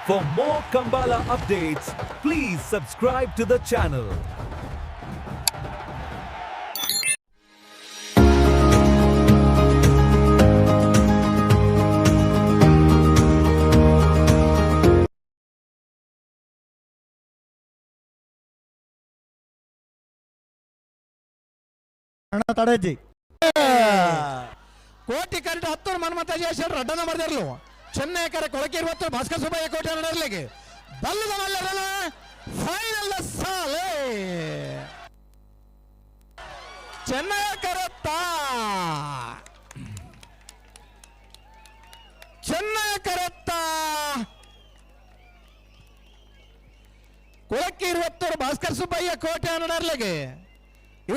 For more Kambala updates, please subscribe to the channel. తడేజీ ಕೋಟಿ correct 10 Manmatha చేశాడు Reddy number దగ్గరలో చెన్నై కరె కొలకి 20 భాస్కర్ సుబ్బయ్య కోటి అనడర్లేకి బల్లದ ಮಲ್ಲರನ ಫೈನಲ್ ಸಾಲೆ ಚೆನ್ನೈ ಕರೆತ್ತ ಕೊಳಕ್ಕೆ 20 ಭಾಸ್ಕರ್ ಸುಬ್ಬಯ್ಯ ಕೋಟಿ ಅನ್ನಡರ್ಲೆಗೆ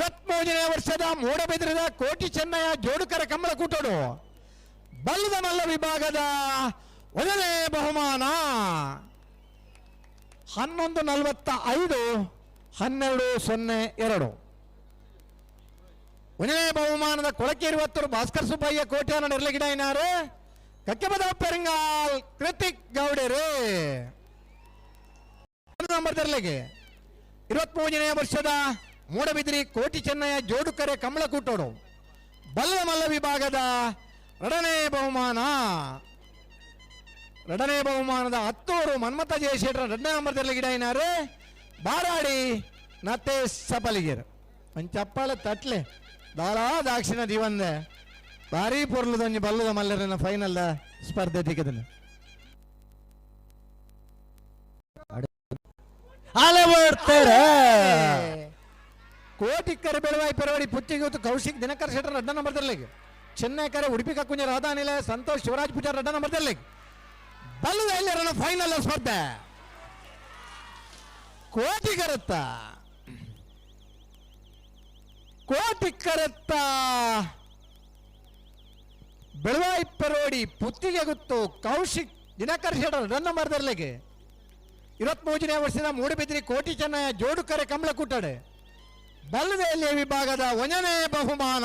23ನೇ ವರ್ಷದ ಮೂಡಬಿದಿರದ ಕೋಟಿ ಚೆನ್ನಯ್ಯ ಜೋಡುಕರ ಕಮಲ ಕೂಟೋಡು ಬಲ್ಲದ ಮಲ್ಲ ವಿಭಾಗದ 1ನೇ ಬಹುಮಾನ 11:45 12:02 1ನೇ ಬಹುಮಾನದ ಕೊಳಕ್ಕೆ 20 ಭಾಸ್ಕರ್ ಸುಬ್ಬಯ್ಯ ಕೋಟೆ ನಿರ್ಲಗಿಡ ಇನಾರು ಕಕ್ಕೆಬದ ಪೆರಿಂಗಾಲ್ ಕೃತಿಕ್ ಗೌಡರೇ ನಂಬರ್ ತರಲೆಗೆ 23ನೇ ವರ್ಷದ ಮೂಡಬಿದಿರಿ ಕೋಟಿ ಚೆನ್ನಯ್ಯ ಜೋಡುಕರೆ ಕಮಲ ಕೂಟೋಡು ಬಲ್ಲದ ಮಲ್ಲ ವಿಭಾಗದ 2ನೇ ಬಹುಮಾನದ 10 ಮನ್ಮತ ಜಯಶೇಖರ 2ನೇ ನಂಬರ್ ತರಲಿಗಿಡ ಇನಾರು ಬಾರಾಡಿ ನತ್ತೆ ಸಪಲಿಗೆರ್ ಒಂದು ಚಪ್ಪಾಳೆ ತಟ್ಲೆ ದಾಳಾ ದಾಕ್ಷಿಣ ದಿವಂದೆ ಭಾರಿ ಪೊರ್ಲದೊಂದು ಬಲ್ಲದ ಮಲ್ಲರನ್ನ ಫೈನಲ್ ಸ್ಪರ್ಧೆ ತಿಕ್ಕದನು ಕೋಟಿ ಕರೆ ಬೆಳವಾಯಿ ಪೆರವಾಡಿ ಪುತ್ತಿಗೆ ಕೌಶಿಕ್ ದಿನಕರ ಶೆಟ್ಟರ್ 2ನೇ ನಂಬರ್ ತರಲಿಗೆ ಚೆನ್ನೈ ಕರೆ ಉಡುಪಿ ಕಕ್ಕುಂಜ ರಾಧಾನಿಲಯ ಸಂತೋಷ್ ಶಿವರಾಜ್ ಪೂಜಾರ್ 2ನೇ ನಂಬರ್ ತರಲಿಗೆ ಬಲ್ಲದ ಎಲ್ಲರನ್ನ ಫೈನಲ್ ಸ್ಪರ್ಧೆ ಕೋಟಿ ಕರೆತ್ತ ಬೆಳವಾಯಿ ಪೆರೋಡಿ ಪುತ್ತಿಗೆ ಗುತ್ತು ಕೌಶಿಕ್ ದಿನಕರ ಶೆಟ್ಟರ್ 2ನೇ ನಂಬರ್ ತರಲಿಗೆ 23ನೇ ವರ್ಷದ ಮೂಡಬಿದಿರಿ ಕೋಟಿ ಚೆನ್ನಯ್ಯ ಜೋಡುಕರೆ ಕಮಲ ಕೂಟಡೆ ಬಲ್ಲದ ವಿಭಾಗದ 1ನೇ ಬಹುಮಾನ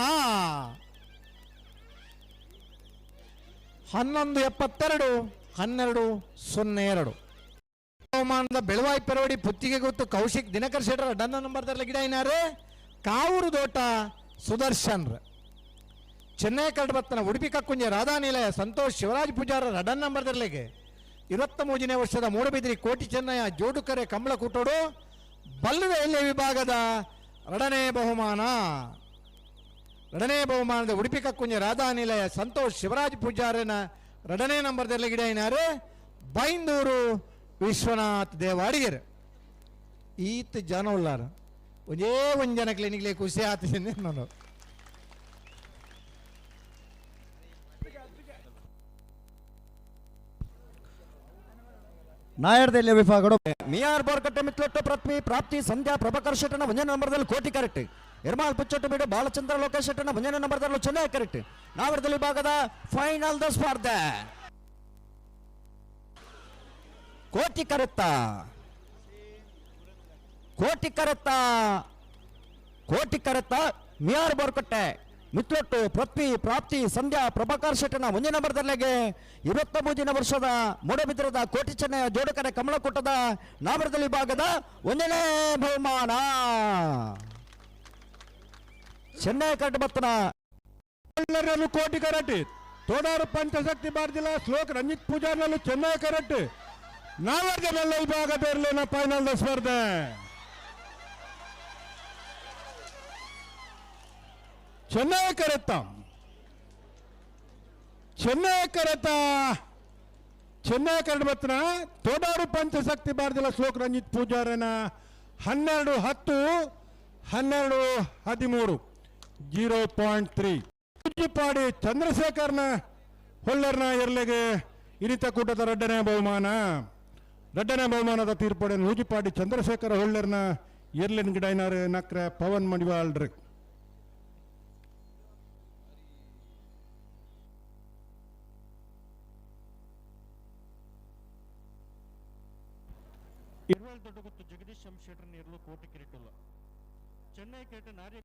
11:72 12:02 ಬಹುಮಾನದ ಬೆಳವಾಯಿ ಪೆರವಡಿ ಪುತ್ತಿಗೆ ಗೊತ್ತು ಕೌಶಿಕ್ ದಿನಕರ ಶೆಟ್ಟರ್ 2ನೇ ನಂಬರ್ ತರಲಿ ಗಿಡ ಏನಾರು ಕಾವೂರು ದೋಟ ಸುದರ್ಶನ್ ಚೆನ್ನೈ ಕಡಬತ್ತನ ಉಡುಪಿ ಕಕ್ಕುಂಜ ರಾಧಾನಿಲಯ ಸಂತೋಷ್ ಶಿವರಾಜ್ ಪೂಜಾರ 2ನೇ ನಂಬರ್ ತರಲಿಗೆ 23ನೇ ವರ್ಷದ ಮೂಡಬಿದಿರಿ ಕೋಟಿ ಚೆನ್ನಯ್ಯ ಜೋಡುಕರೆ ಕಮಲ ಕೂಟೋಡು ಬಲ್ಲದ ವಿಭಾಗದ 2ನೇ ಬಹುಮಾನದ ಉಡುಪಿ ಕಕ್ಕುಂಜ ರಾಧಾನಿಲಯ ಸಂತೋಷ್ ಶಿವರಾಜ್ ಪೂಜಾರನ 2ನೇ ನಂಬರ್ ಗಿಡ ಏನಾರು ಬೈಂದೂರು ವಿಶ್ವನಾಥ್ ದೇವಾಡಿಗರ್ ಈತ್ ಜನ ಉಳ್ಳಾರ ಒಂದೇ ಒಂದು ಜನ ಕ್ಲಿನಿಕ್ಲೆ ಖುಷಿ ಆತಿದ್ದೀನಿ ನಾನು ನಾಯರ್ದಲ್ಲಿ ವಿಭಾಗಗಳು ಮಿಯಾರ್ ಬೋರ್ಕಟ್ಟೆ ಮಿತ್ಲೊಟ್ಟು ಪ್ರಥ್ವಿ ಪ್ರಾಪ್ತಿ ಸಂಧ್ಯಾ ಪ್ರಭಾಕರ್ ಶೆಟ್ಟನ 1ನೇ ನಂಬರ್ದಲ್ಲಿ ಕೋಟಿ ಕರೆಕ್ಟ್ ಎರ್ಮಾಳ್ ಪುಚ್ಚೊಟ್ಟು ಬಿಡು ಬಾಲಚಂದ್ರ ಲೋಕೇಶ್ ಶೆಟ್ಟನ 1ನೇ ನಂಬರ್ದಲ್ಲಿ ಚೆನ್ನೈ ಕರೆಕ್ಟ್ ನಾವರದಲ್ಲಿ ಭಾಗದ ಫೈನಲ್ ದ ಸ್ಪರ್ಧೆ ಕೋಟಿ ಕರೆತ್ತ ಮಿಯಾರ್ ಬೋರ್ಕಟ್ಟೆ ಮಿತ್ಲೊಟ್ಟು ಪೃಥ್ವಿ ಪ್ರಾಪ್ತಿ ಸಂಧ್ಯಾ ಪ್ರಭಾಕರ್ ಶೆಟ್ಟನ 1ನೇ ನಂಬರ್ದಲ್ಲಿಗೆ 23ನೇ ವರ್ಷದ ಮೂಡಬಿದಿರದ ಕೋಟಿ ಚೆನ್ನಯ್ಯ ಜೋಡುಕರೆ ಕಮಲ ಕೂಟದ ನಾವರದಲ್ಲಿ ಭಾಗದ 1ನೇ ಬಹುಮಾನ ಚೆನ್ನೈ ಕಡ್ಬತ್ತನ ಕೋಟಿ ಕರೆಕ್ಟ್ ತೋಡಾರು ಪಂಚಶಕ್ತಿ ಬಾರ್ದಿಲ್ಲ ಶ್ಲೋಕ್ ರಂಜಿತ್ ಪೂಜಾರ್ನಲ್ಲೂ ಚೆನ್ನೈ ಕರೆಕ್ಟ್ ನಾವರ್ಗನೆಲ್ಲ ವಿಭಾಗದಲ್ಲಿನ ಫೈನಲ್ ಸ್ಪರ್ಧೆ ಚೆನ್ನೈ ಕರೆಕ್ಟ್ ತೋಡಾರು ಪಂಚಶಕ್ತಿ ಬಾರ್ದಿಲ್ಲ ಶ್ಲೋಕ್ ರಂಜಿತ್ ಪೂಜಾರನ 12:10 12:13 0.3 ಪೂಜಿಪಾಡಿ ಚಂದ್ರಶೇಖರ್ನ ಹೊಳ್ಳರ್ನ ಎರಲೆಗೆ ಇನಿತ ಕೂಟದ 2ನೇ ಬಹುಮಾನದ ತೀರ್ಪಡೆ ನೂಜಿಪಾಡಿ ಚಂದ್ರಶೇಖರ ಹೊಳ್ಳರ್ನ ಎರಲಿನ ಗಿಡೈನಾರು ನಕ್ರ ಪವನ್ ಮಡಿವಾಳ್ರಿ ದೊಡ್ಡಗುತ್ತು ಜಗದೀಶ್ ಶೆಟ್ಟರ್ ನೀರ್ಲು ಕೋಟಿ ಕಿರೀಟಲ್ಲ ಚೆನ್ನೈ ಕೇಟ ನಾರ್ಯ